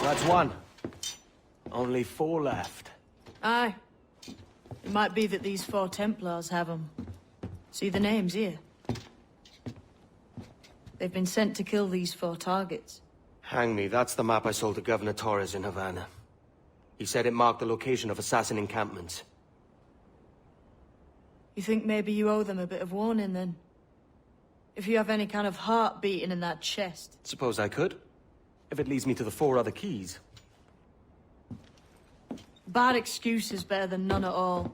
That's one. Only 4 left. Aye. It might be that these 4 Templars have them. See the names here? They've been sent to kill these 4 targets. Hang me, that's the map I sold to Governor Torres in Havana. He said it marked the location of assassin encampments. You think maybe you owe them a bit of warning, then? If you have any kind of heart beating in that chest. Suppose I could. If it leads me to the 4 other keys. Bad excuse is better than none at all.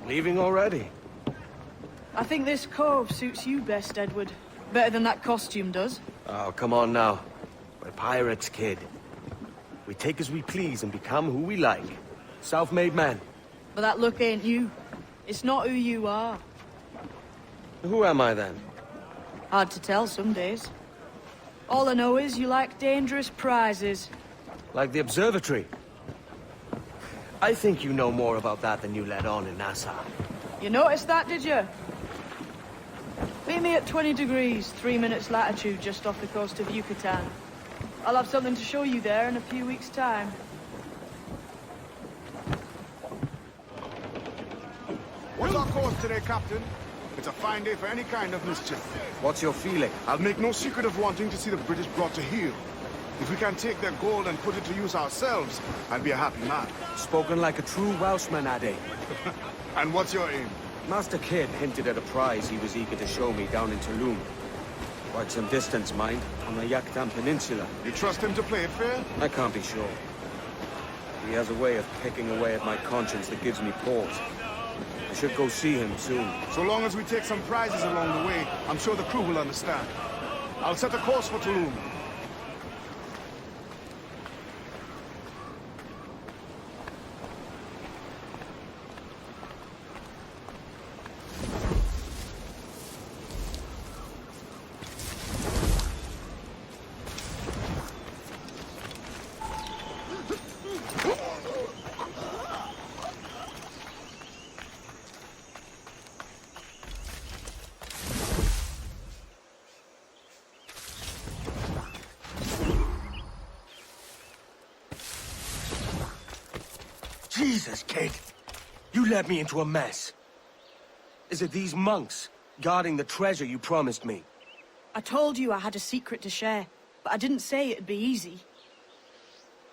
Leaving already? I think this cove suits you best, Edward. Better than that costume does. Oh, come on now. We're pirates, kid. We take as we please and become who we like. Self-made men. But that look ain't you. It's not who you are. Who am I then? Hard to tell some days. All I know is you like dangerous prizes. Like the observatory. I think you know more about that than you let on in Nassau. You noticed that, did you? Meet me at 20 degrees, 3 minutes latitude just off the coast of Yucatan. I'll have something to show you there in a few weeks' time. What's our course today, Captain? It's a fine day for any kind of mischief. What's your feeling? I'll make no secret of wanting to see the British brought to heel. If we can take their gold and put it to use ourselves, I'll be a happy man. Spoken like a true Welshman, Addy. And what's your aim? Master Kidd hinted at a prize he was eager to show me down in Tulum. Quite some distance, mind, on the Yucatan Peninsula. You trust him to play it fair? I can't be sure. He has a way of picking away at my conscience that gives me pause. I should go see him soon. So long as we take some prizes along the way, I'm sure the crew will understand. I'll set a course for Tulum. Jesus, kid! You led me into a mess. Is it these monks guarding the treasure you promised me? I told you I had a secret to share, but I didn't say it'd be easy.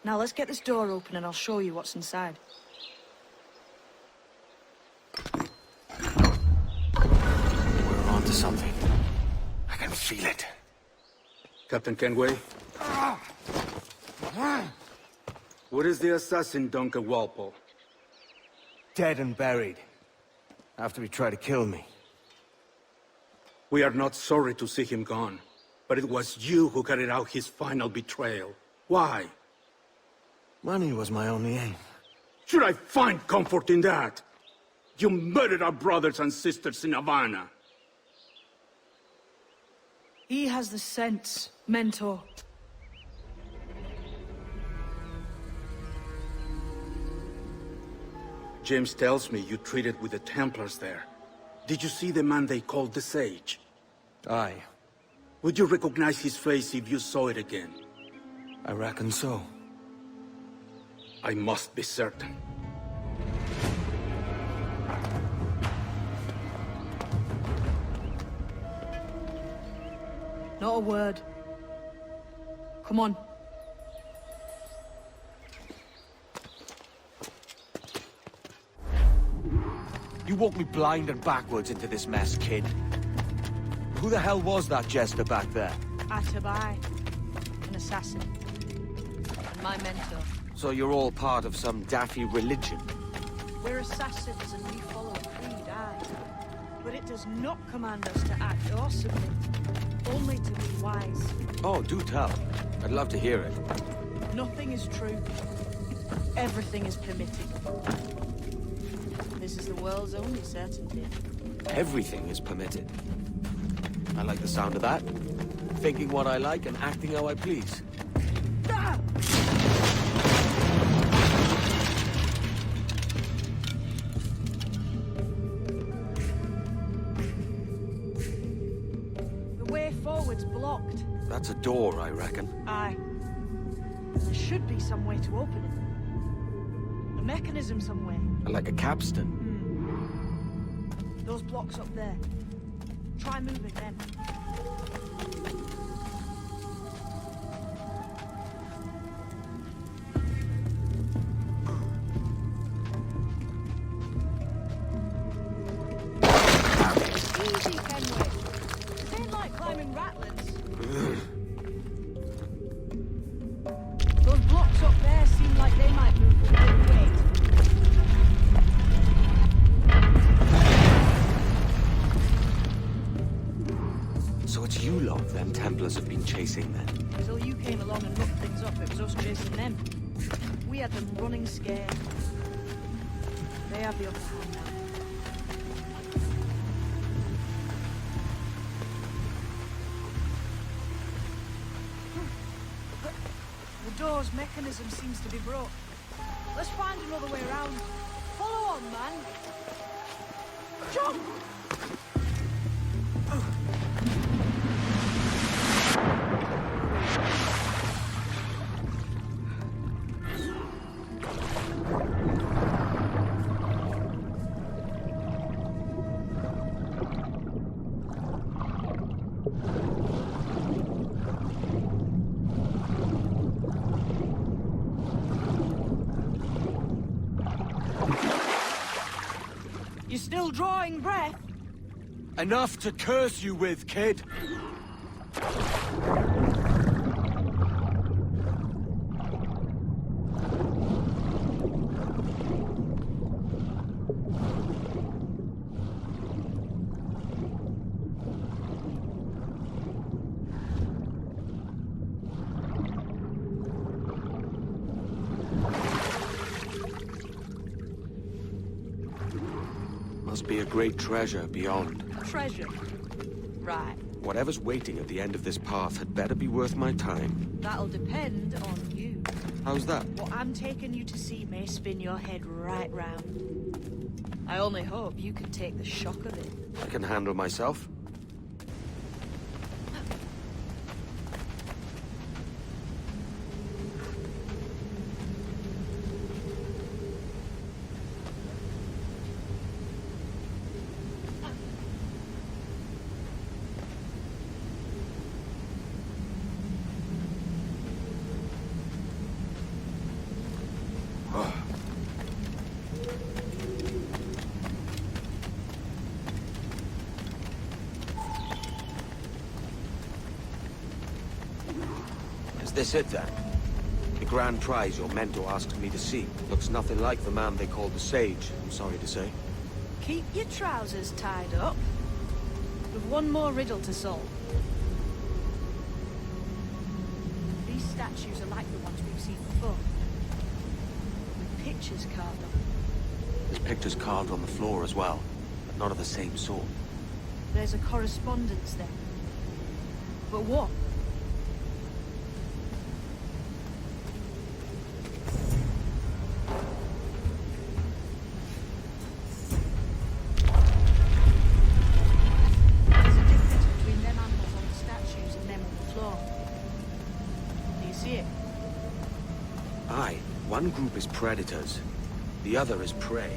Now let's get this door open and I'll show you what's inside. We're onto something. I can feel it. Captain Kenway? What is the assassin Duncan Walpole? Dead and buried. After he tried to kill me. We are not sorry to see him gone, but it was you who carried out his final betrayal. Why? Money was my only aim. Should I find comfort in that? You murdered our brothers and sisters in Havana. He has the sense, Mentor. James tells me you treated with the Templars there. Did you see the man they called the Sage? Aye. Would you recognize his face if you saw it again? I reckon so. I must be certain. Not a word. Come on. You walked me blind and backwards into this mess, kid. Who the hell was that jester back there? Atabai, an assassin. And my mentor. So you're all part of some daffy religion? We're assassins and we follow a creed, aye. But it does not command us to act or submit. Only to be wise. Oh, do tell. I'd love to hear it. Nothing is true. Everything is permitted. This is the world's only certainty. Everything is permitted. I like the sound of that. thinking what I like and acting how I please. The way forward's blocked. That's a door, I reckon. Aye. There should be some way to open it. A mechanism somewhere. Like a capstan. Those blocks up there. Try moving them. Easy, Kenway. This ain't like climbing ratlins. Those blocks up there seem like they might move with a bit of weight. So it's you lot them Templars have been chasing then? Until you came along and mucked things up, it was us chasing them. We had them running scared. They have the upper hand now. The door's mechanism seems to be broke. Let's find another way around. Follow on, man. Jump! You still drawing breath? Enough to curse you with, kid! Must be a great treasure beyond. Treasure. Right. Whatever's waiting at the end of this path had better be worth my time. That'll depend on you. How's that? What I'm taking you to see may spin your head right round. I only hope you can take the shock of it. I can handle myself. Is this it then? The grand prize your mentor asked me to see. Looks nothing like the man they called the Sage, I'm sorry to say. Keep your trousers tied up. We've one more riddle to solve. These statues are like the ones we've seen before. With pictures carved on them. There's pictures carved on the floor as well, but not of the same sort. There's a correspondence there. But what? One group is predators, the other is prey.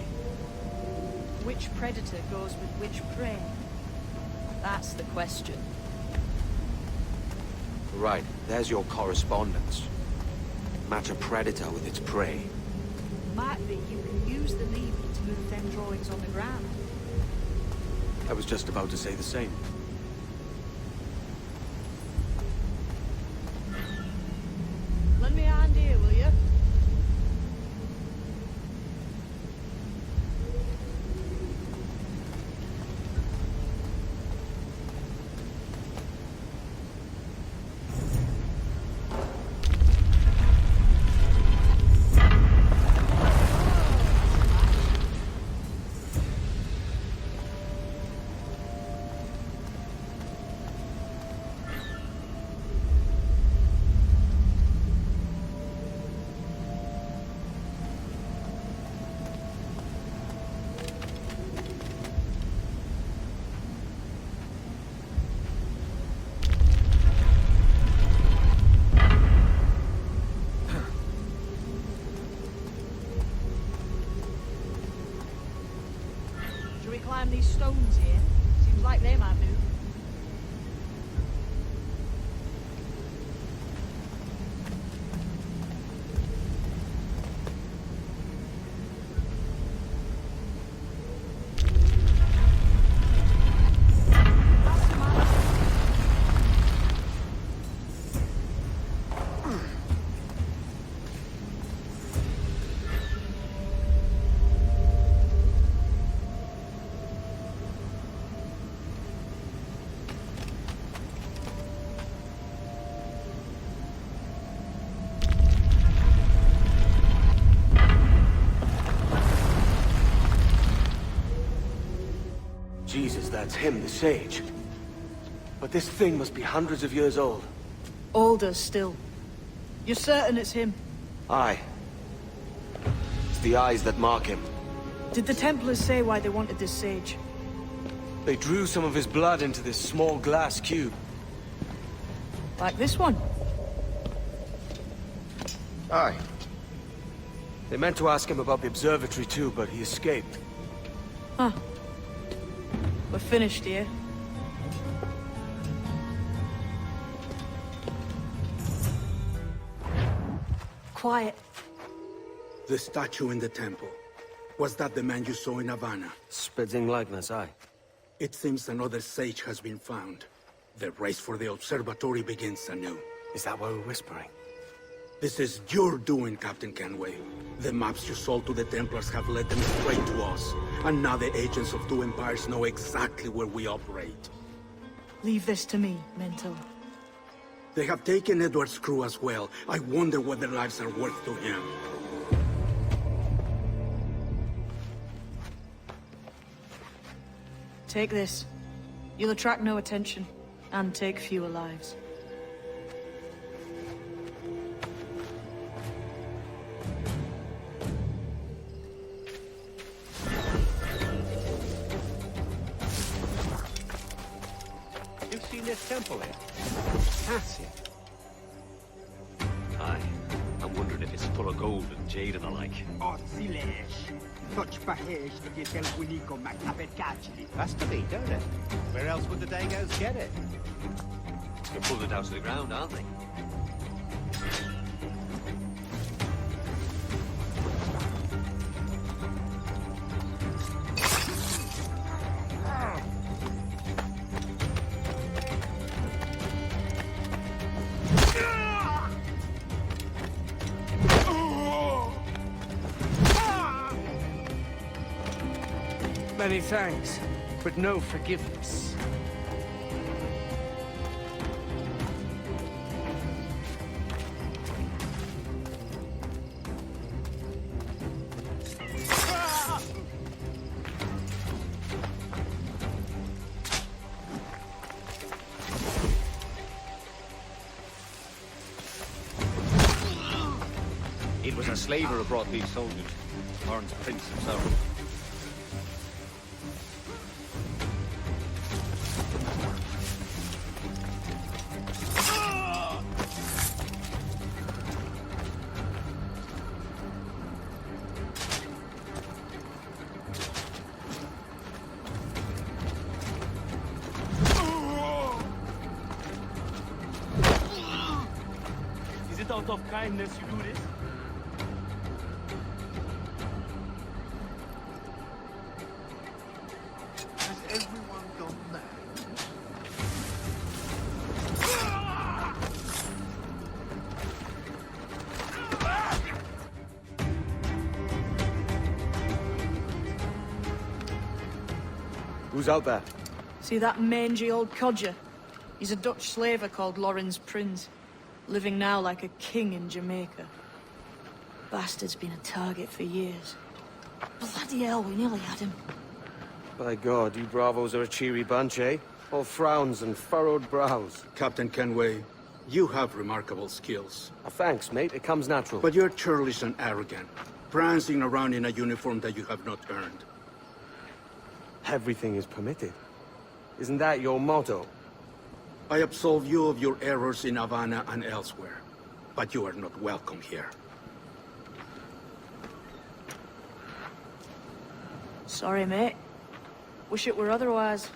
Which predator goes with which prey? That's the question. Right, there's your correspondence. Match a predator with its prey. Might be you can use the lever to move them drawings on the ground. I was just about to say the same. Lend me a hand here, will you? stones here. Seems like they might move. Jesus, that's him, the sage. But this thing must be hundreds of years old. Older still. You're certain it's him? Aye. It's the eyes that mark him. Did the Templars say why they wanted this sage? They drew some of his blood into this small glass cube. Like this one? Aye. They meant to ask him about the observatory too, but he escaped. Huh. We're finished here. Quiet. The statue in the temple. Was that the man you saw in Havana? Spitting likeness, aye. It seems another sage has been found. The race for the observatory begins anew. Is that why we're whispering? This is your doing, Captain Kenway. The maps you sold to the Templars have led them straight to us. And now the agents of two empires know exactly where we operate. Leave this to me, Mental. They have taken Edward's crew as well. I wonder what their lives are worth to him. Take this. You'll attract no attention, and take fewer lives. You've seen this temple here? KASIH. Aye. I'm wondering if it's full of gold and jade and the like. Has to be, don't it? Where else would the Dagos get it? They're pulling it out to the ground, aren't they? Many thanks, but no forgiveness. It was a slaver who brought these soldiers. Lawrence Prince himself. Is it out of kindness you do this? Has everyone gone mad? Who's out there? See that mangy old codger? He's a Dutch slaver called Lawrence Prince, living now like a king in Jamaica. Bastard's been a target for years. Bloody hell, we nearly had him. By God, you bravos are a cheery bunch, eh? All frowns and furrowed brows. Captain Kenway, you have remarkable skills. Thanks, mate. It comes natural. But you're churlish and arrogant, prancing around in a uniform that you have not earned. Everything is permitted. Isn't that your motto? I absolve you of your errors in Havana and elsewhere, but you are not welcome here. Sorry, mate. Wish it were otherwise.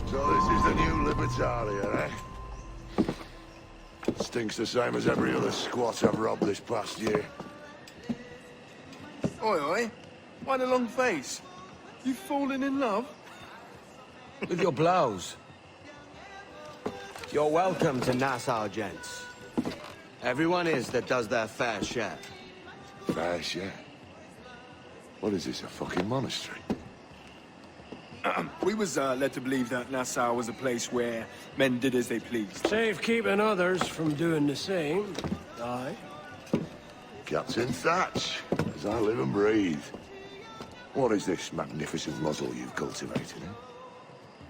So this is the new Libertalia, eh? Stinks the same as every other squat I've robbed this past year. Oi, oi. Why the long face? You fallen in love? With your blouse. You're welcome to Nassau, gents. Everyone is that does their fair share. Fair share. What is this, a fucking monastery? We was led to believe that Nassau was a place where men did as they pleased. Safe keeping others from doing the same. Aye. Captain Thatch, as I live and breathe. What is this magnificent muzzle you've cultivated, eh?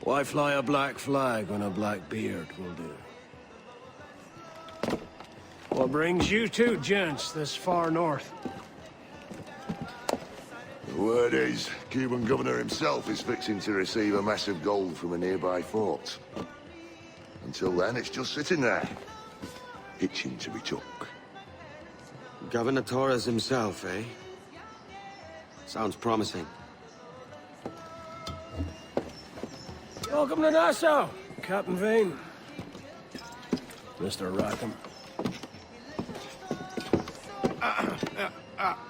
Why fly a black flag when a black beard will do? What brings you two gents this far north? The word is, Cuban governor himself is fixing to receive a mess of gold from a nearby fort. Until then, it's just sitting there, itching to be took. Governor Torres himself, eh? Sounds promising. Welcome to Nassau, Captain Vane. Mr. Rackham.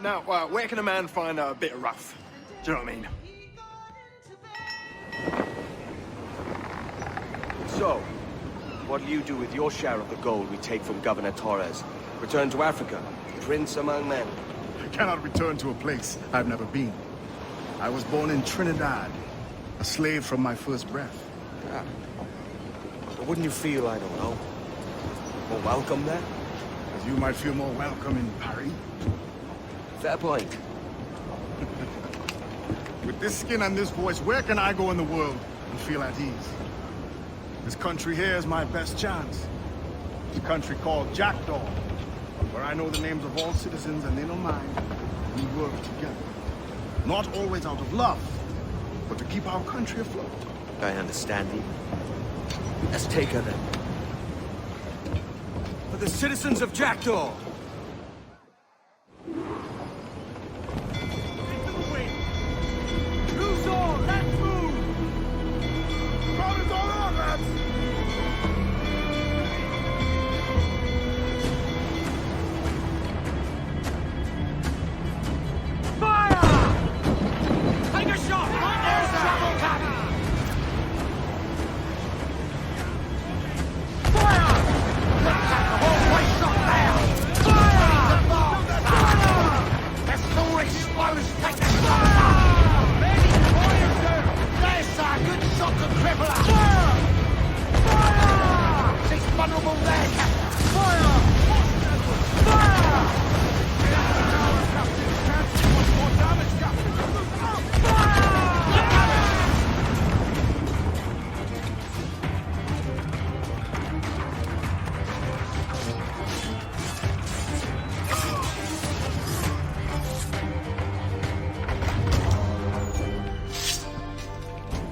Now, where can a man find a bit of rough? Do you know what I mean? So, what'll you do with your share of the gold we take from Governor Torres? Return to Africa, prince among men? I cannot return to a place I've never been. I was born in Trinidad, a slave from my first breath. Yeah. But wouldn't you feel, I don't know, more welcome there? As you might feel more welcome in Paris. Fair point. With this skin and this voice, where can I go in the world and feel at ease? This country here is my best chance. It's a country called Jackdaw, where I know the names of all citizens and they know mine. We work together. Not always out of love, but to keep our country afloat. I understand you. Let's take her then. For the citizens of Jackdaw!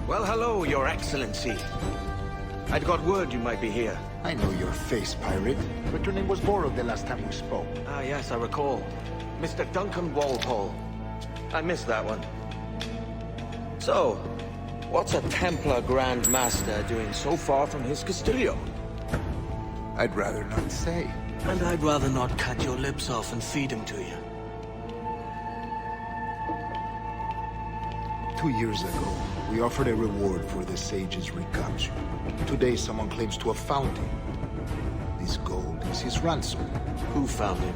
Well, hello, Your Excellency. I'd got word you might be here. I know your face, pirate, but your name was borrowed the last time we spoke. Ah, yes, I recall. Mr. Duncan Walpole. I missed that one. So, what's a Templar Grand Master doing so far from his Castillo? I'd rather not say. And I'd rather not cut your lips off and feed him to you. 2 years ago, we offered a reward for the sage's recapture. Today, someone claims to have found him. This gold is his ransom. Who found him?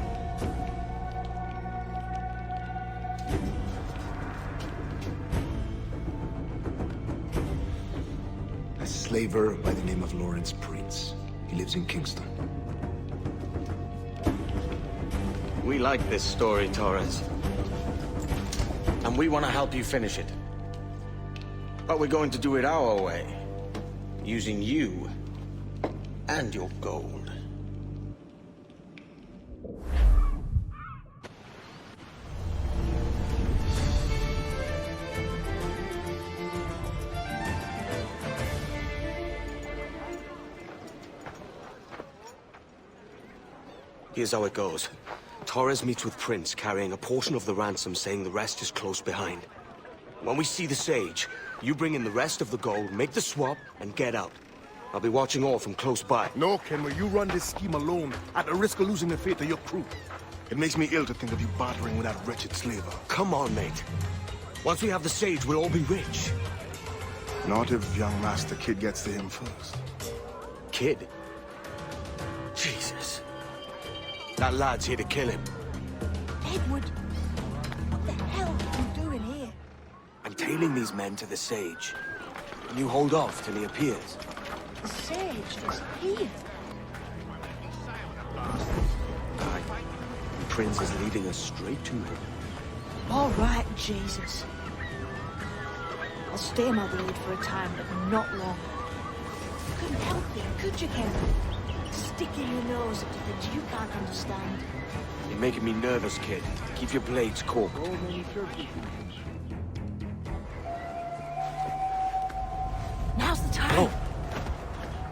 A slaver by the name of Lawrence Prince. He lives in Kingston. We like this story, Torres. And we want to help you finish it. But we're going to do it our way. Using you and your gold. Here's how it goes. Torres meets with Prince, carrying a portion of the ransom, saying the rest is close behind. When we see the Sage, you bring in the rest of the gold, make the swap, and get out. I'll be watching all from close by. No, Kenway, you run this scheme alone, at the risk of losing the faith of your crew. It makes me ill to think of you bartering with that wretched slaver. Come on, mate. Once we have the Sage, we'll all be rich. Not if young Master Kid gets to him first. Kid? Jesus. That lad's here to kill him. Edward, what the hell are you doing here? I'm tailing these men to the Sage. And you hold off till he appears. The Sage is here. Aye. Prince is leading us straight to him. All right, Jesus. I'll stay my blade for a time, but not long. You couldn't help it, could you, Ken? Sticking your nose into things you can't understand. You're making me nervous, kid. Keep your blades corked. Now's the time. No.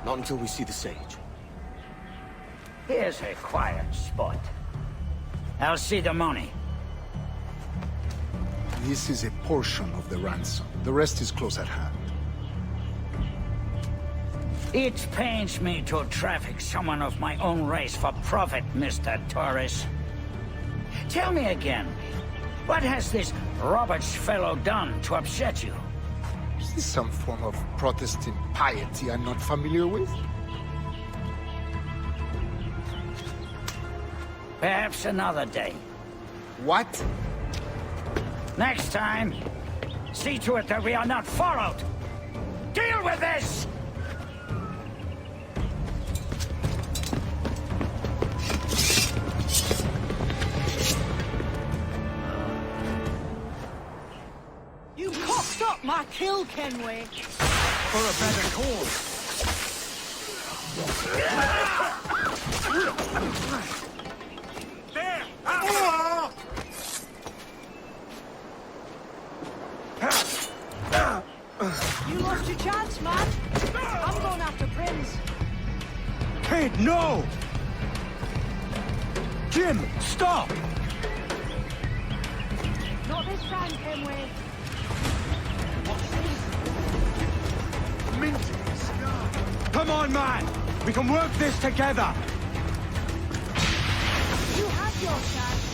Not until we see the Sage. Here's a quiet spot. I'll see the money. This is a portion of the ransom. The rest is close at hand. It pains me to traffic someone of my own race for profit, Mr. Torres. Tell me again, what has this Roberts fellow done to upset you? Is this some form of Protestant piety I'm not familiar with? Perhaps another day. What? Next time, see to it that we are not followed. Deal with this! You cocked up my kill, Kenway. For a better cause. There! You lost your chance, man. I'm going after Prince. Kid, no! Jim, stop! Not this time, Kenway. Come on, man! We can work this together! You had your chance.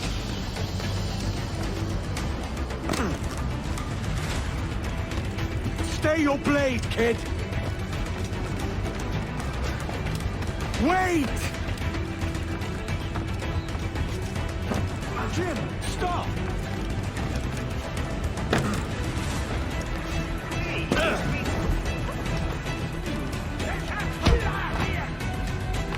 Stay your blade, kid! Wait! Jim, stop!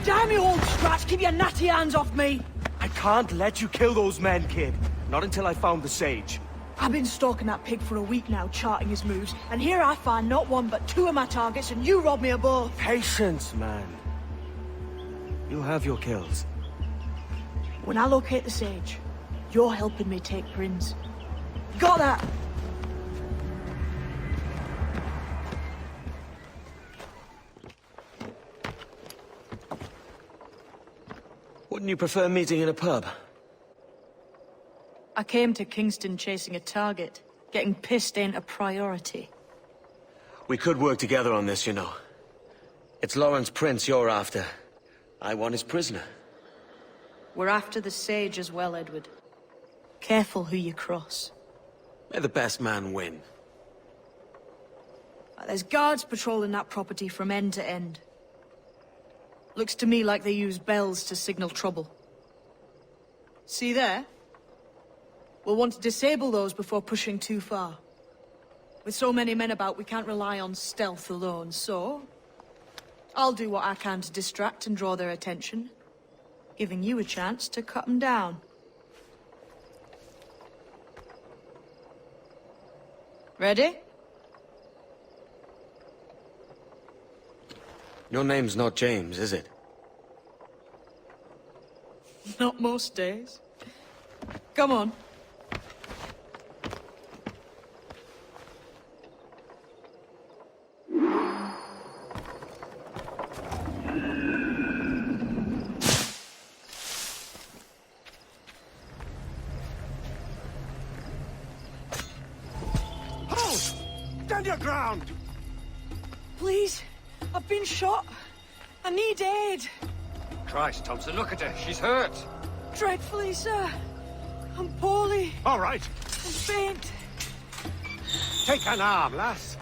Damn you, old scratch! Keep your natty hands off me! I can't let you kill those men, kid. Not until I found the Sage. I've been stalking that pig for a week now, charting his moves, and here I find not one but two of my targets, and you rob me of both. Patience, man. You'll have your kills. When I locate the Sage, you're helping me take Prince. Got that? Wouldn't you prefer meeting in a pub? I came to Kingston chasing a target. Getting pissed ain't a priority. We could work together on this, you know. It's Lawrence Prince you're after. I want his prisoner. We're after the Sage as well, Edward. Careful who you cross. May the best man win. There's guards patrolling that property from end to end. Looks to me like they use bells to signal trouble. See there? We'll want to disable those before pushing too far. With so many men about, we can't rely on stealth alone, so... I'll do what I can to distract and draw their attention, giving you a chance to cut them down. Ready? Your name's not James, is it? Not most days. Come on. Stand your ground! Please, I've been shot. I need aid. Christ, Thompson, look at her. She's hurt. Dreadfully, sir. I'm poorly. All right. I'm faint. Take an arm, lass.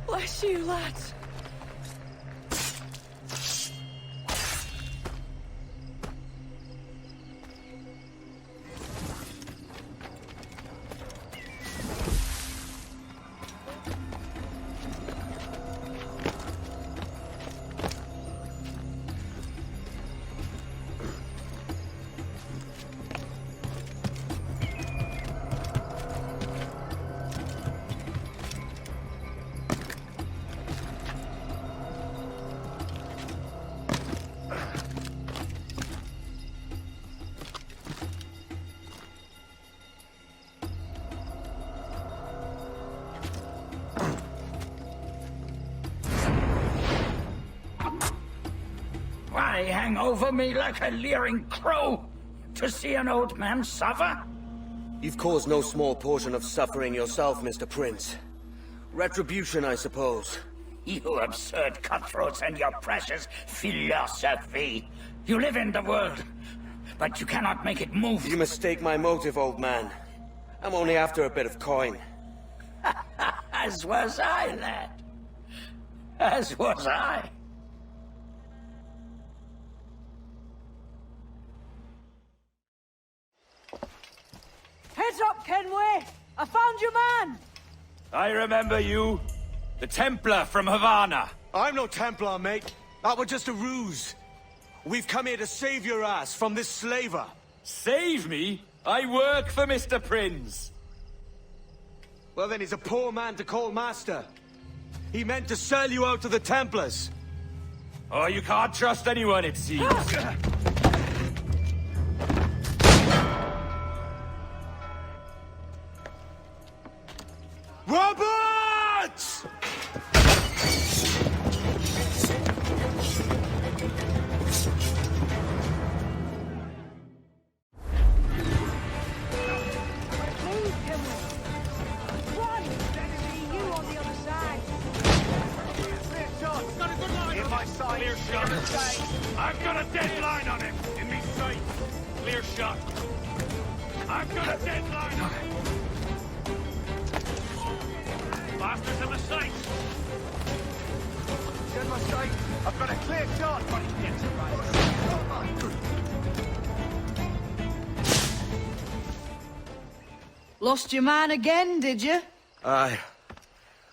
Bless you, lads. Why hang over me like a leering crow? To see an old man suffer? You've caused no small portion of suffering yourself, Mr. Prince. Retribution, I suppose. You absurd cutthroats and your precious philosophy. You live in the world, but you cannot make it move. You mistake my motive, old man. I'm only after a bit of coin. As was I, lad. As was I. Heads up, Kenway! I found your man! I remember you. The Templar from Havana. I'm no Templar, mate. That was just a ruse. We've come here to save your ass from this slaver. Save me? I work for Mr. Prince. Well, then he's a poor man to call master. He meant to sell you out to the Templars. Oh, you can't trust anyone, it seems. Roberts! Clear shot. I've got a dead line on him. In me sight. Clear shot. I've got a dead line on him. Bastards in the sight. In my sight. I've got a clear shot. But he gets it right. Lost your man again, did you? Aye.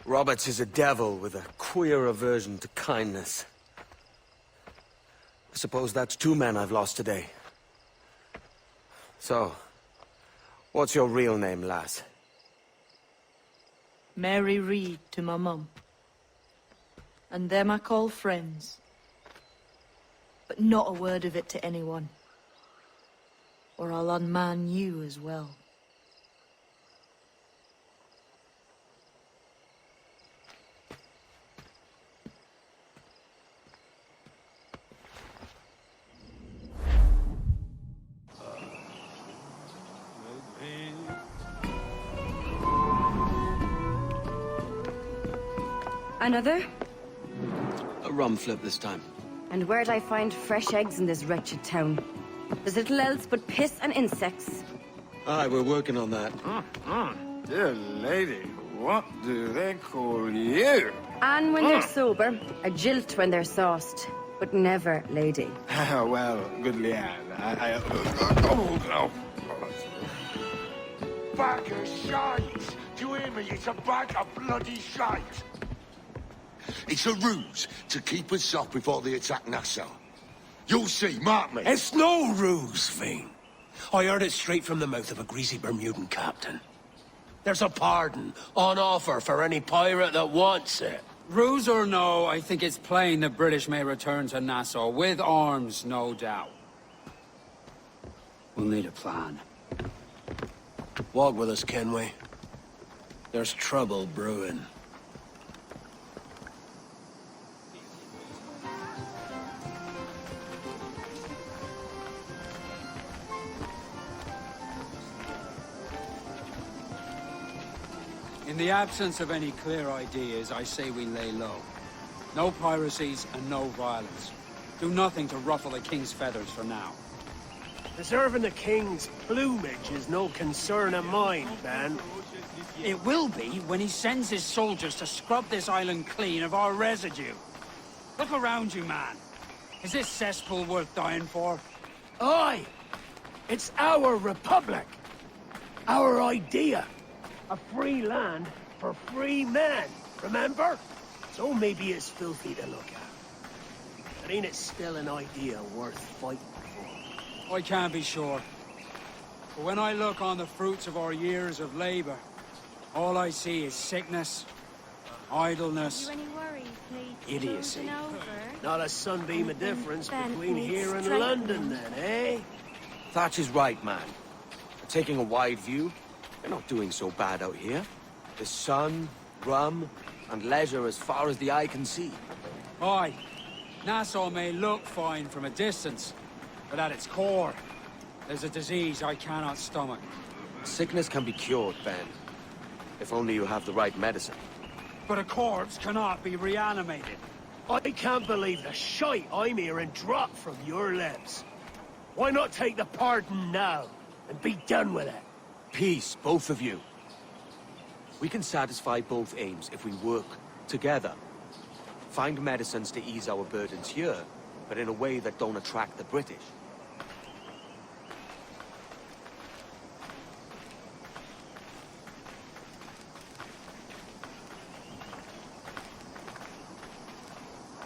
Roberts is a devil with a queer aversion to kindness. I suppose that's 2 men I've lost today. So, what's your real name, lass? Mary Reed to my mum. And them I call friends. But not a word of it to anyone. Or I'll unman you as well. Another? A rum flip this time. And where'd I find fresh eggs in this wretched town? There's little else but piss and insects. Aye, we're working on that. Dear lady, what do they call you? And when they're sober, a jilt when they're sauced. But never lady. Well, good Leanne, oh, no. Bag of shite! Do you hear me? It's a bag of bloody shite! It's a ruse to keep us off before they attack Nassau. You'll see, mark me. It's no ruse, Fiend. I heard it straight from the mouth of a greasy Bermudan captain. There's a pardon on offer for any pirate that wants it. Ruse or no, I think it's plain the British may return to Nassau, with arms, no doubt. We'll need a plan. Walk with us, Kenway. There's trouble brewing. In In the absence of any clear ideas, I say we lay low. No piracies and no violence. Do nothing to ruffle the king's feathers for now. Preserving the king's plumage is no concern of mine, Ben. It will be when he sends his soldiers to scrub this island clean of our residue. Look around you, man. Is this cesspool worth dying for? Aye! It's our republic! Our idea! A free land for free men, remember? So maybe it's filthy to look at. But ain't it still an idea worth fighting for? I can't be sure. But when I look on the fruits of our years of labor, all I see is sickness, idleness, You any worries, please? idiocy. Over. Not a sunbeam of difference Ben between needs here and strengthening. London, then, eh? Thatch is right, man. Taking a wide view, we're not doing so bad out here. There's sun, rum, and leisure as far as the eye can see. Aye, Nassau may look fine from a distance, but at its core, there's a disease I cannot stomach. Sickness can be cured, Ben. If only you have the right medicine. But a corpse cannot be reanimated. I can't believe the shite I'm hearing drop from your lips. Why not take the pardon now, and be done with it? Peace, both of you. We can satisfy both aims if we work together. Find medicines to ease our burdens here, but in a way that don't attract the British.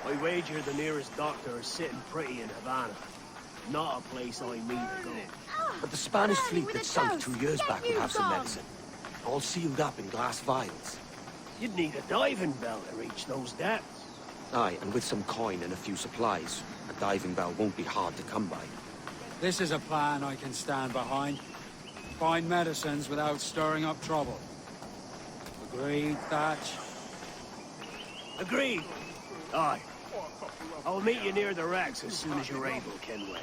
I wager the nearest doctor is sitting pretty in Havana. Not a place I mean to go. But the Spanish fleet that sunk 2 years back would have some gone. medicine. All sealed up in glass vials. You'd need a diving bell to reach those depths. Aye, and with some coin and a few supplies, a diving bell won't be hard to come by. This is a plan I can stand behind. Find medicines without stirring up trouble. Agreed, Thatch? Agreed. Aye. I'll meet you near the wrecks as soon as you're able, Kenway.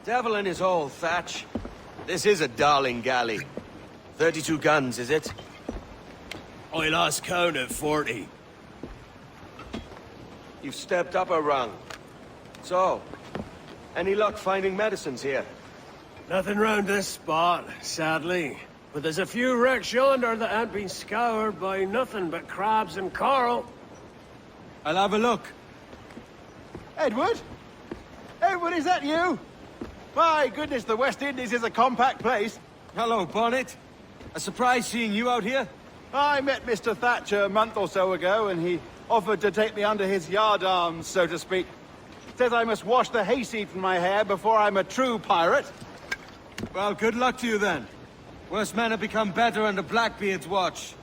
Devil in his hole, Thatch. This is a darling galley. 32 guns, is it? I lost count at 40. You've stepped up a rung. So, any luck finding medicines here? Nothing round this spot, sadly. But there's a few wrecks yonder that ain't been scoured by nothing but crabs and coral. I'll have a look. Edward? Edward, is that you? My goodness, the West Indies is a compact place. Hello, Bonnet. A surprise seeing you out here. I met Mr. Thatcher a month or so ago, and he offered to take me under his yardarms, so to speak. Says I must wash the hayseed from my hair before I'm a true pirate. Well, good luck to you then. Worse men have become better under Blackbeard's watch.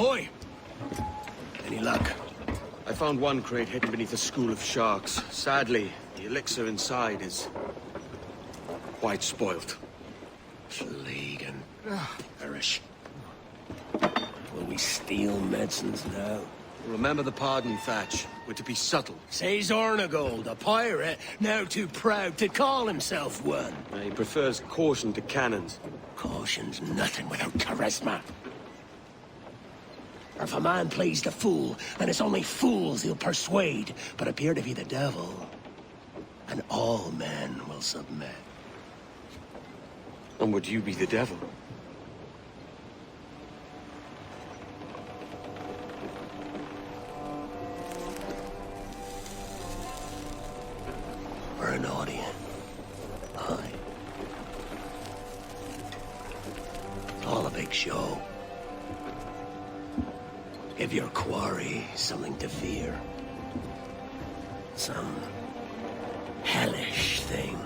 ahoy! Any luck? I found one crate hidden beneath a school of sharks. Sadly, the elixir inside is quite spoilt. Plague and perish. Will we steal medicines now? Remember the pardon, Thatch. We're to be subtle. Says Ornagold, a pirate, now too proud to call himself one. He prefers caution to cannons. Caution's nothing without charisma. Or if a man plays the fool, then it's only fools he'll persuade, but appear to be the devil. And all men will submit. And would you be the devil? We're an audience. Aye. All a big show. Give your quarry something to fear. Some hellish thing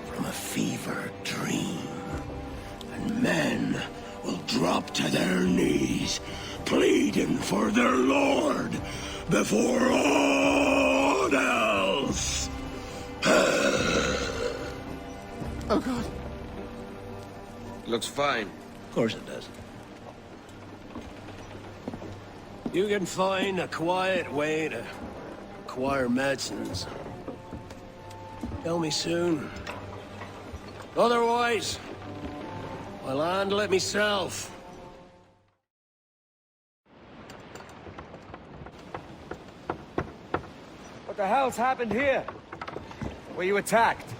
from a fevered dream. And men will drop to their knees, pleading for their lord before all else. Oh, God. Looks fine. Of course it does. You can find a quiet way to acquire medicines. Tell me soon. Otherwise, I'll handle it myself. What the hell's happened here? Were you attacked?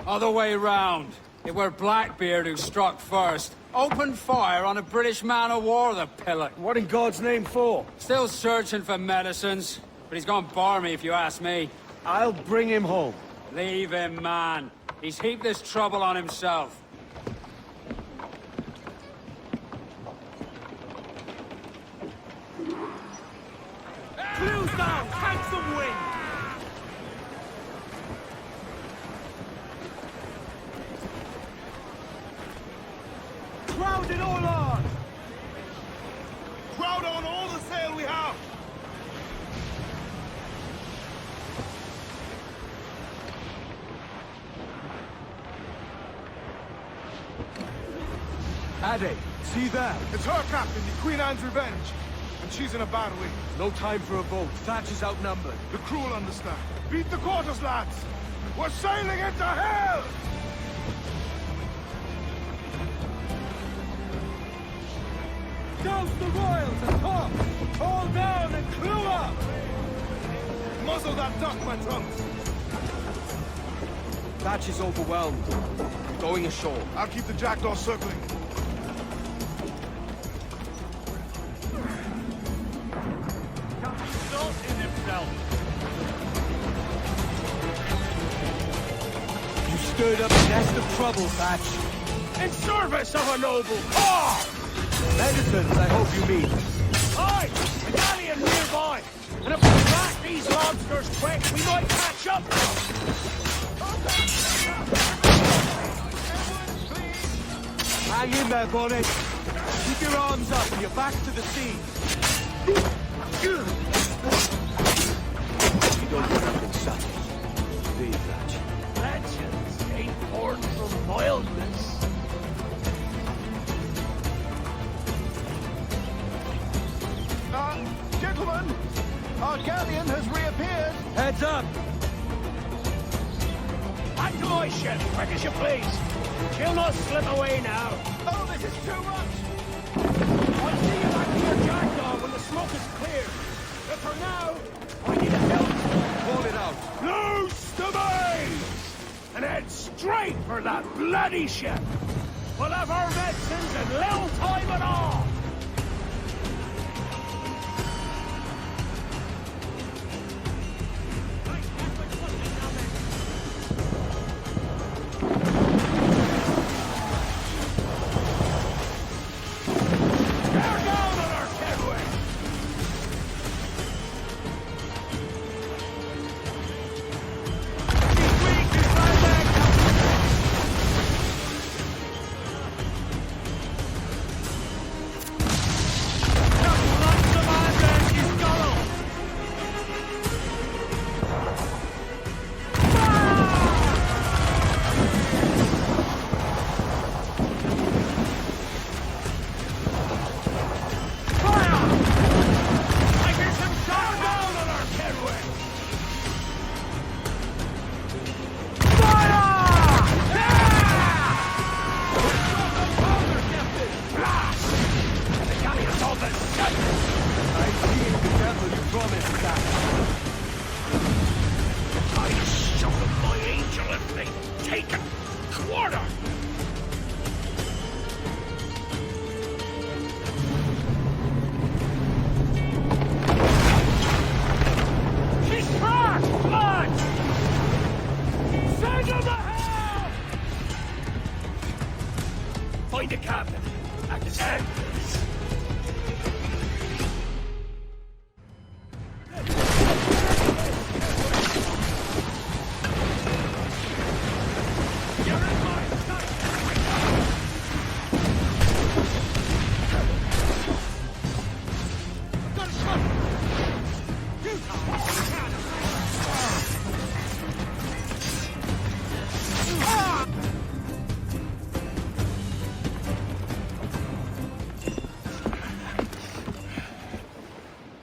Other way round. It were Blackbeard who struck first. Opened fire on a British man-o'-war, the pillock. What in God's name for? Still searching for medicines, but he's gone barmy if you ask me. I'll bring him home. Leave him, man. He's heaped this trouble on himself. Clues down! Take some wind! Crowd it all on! Crowd on all the sail we have! Ade, see there? It's her captain, the Queen Anne's Revenge. And she's in a bad way. No time for a boat. Thatch is outnumbered. The crew will understand. Beat the quarters, lads! We're sailing into hell! Douse the royals and top! Haul down and clew up! Muzzle that duck, my trunks! Thatch is overwhelmed. Going ashore. I'll keep the jackdaw circling. Salt in himself. You stirred up a nest of trouble, Thatch. In service of a noble cause! Medicines, I hope you mean. Aye! A galleon nearby! And if we crack these lobsters quick, we might catch up to them! Hang in there, Bonnet. Keep your arms up and your back to the sea. You don't put up in subtle. Do you, Thatch? Legends ain't born from mildness. Gentlemen, our galleon has reappeared. Heads up! Back to my ship, quick as you please. She'll not slip away now. Oh, this is too much! I'll see you back to your jackdaw when the smoke is cleared. But for now, I need a help. Call it out. Loose the mains! And head straight for that bloody ship. We'll have our medicines in little time at all. Find the captain. At his head.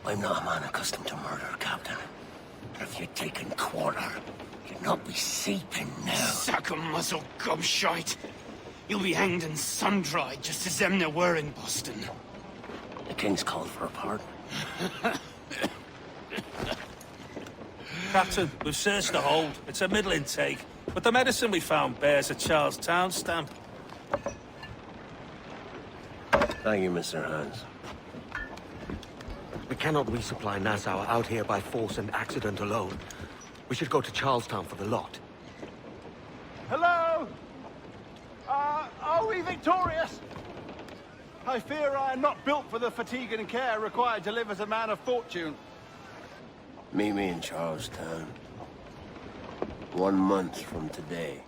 I'm not a man accustomed to murder, Captain. If you'd taken quarter, you'd not be seeping now. Sack a muzzle, gobshite. You'll be hanged and sun-dried just as them there were in Boston. The king's called for a pardon. Captain, we've searched the hold. It's a middling take, but the medicine we found bears a Charlestown stamp. Thank you, Mr. Hans. We cannot resupply Nassau out here by force and accident alone. We should go to Charlestown for the lot. Hello? Are we victorious? I fear I am not built for the fatigue and care required to live as a man of fortune. Meet me in Charlestown. 1 month from today.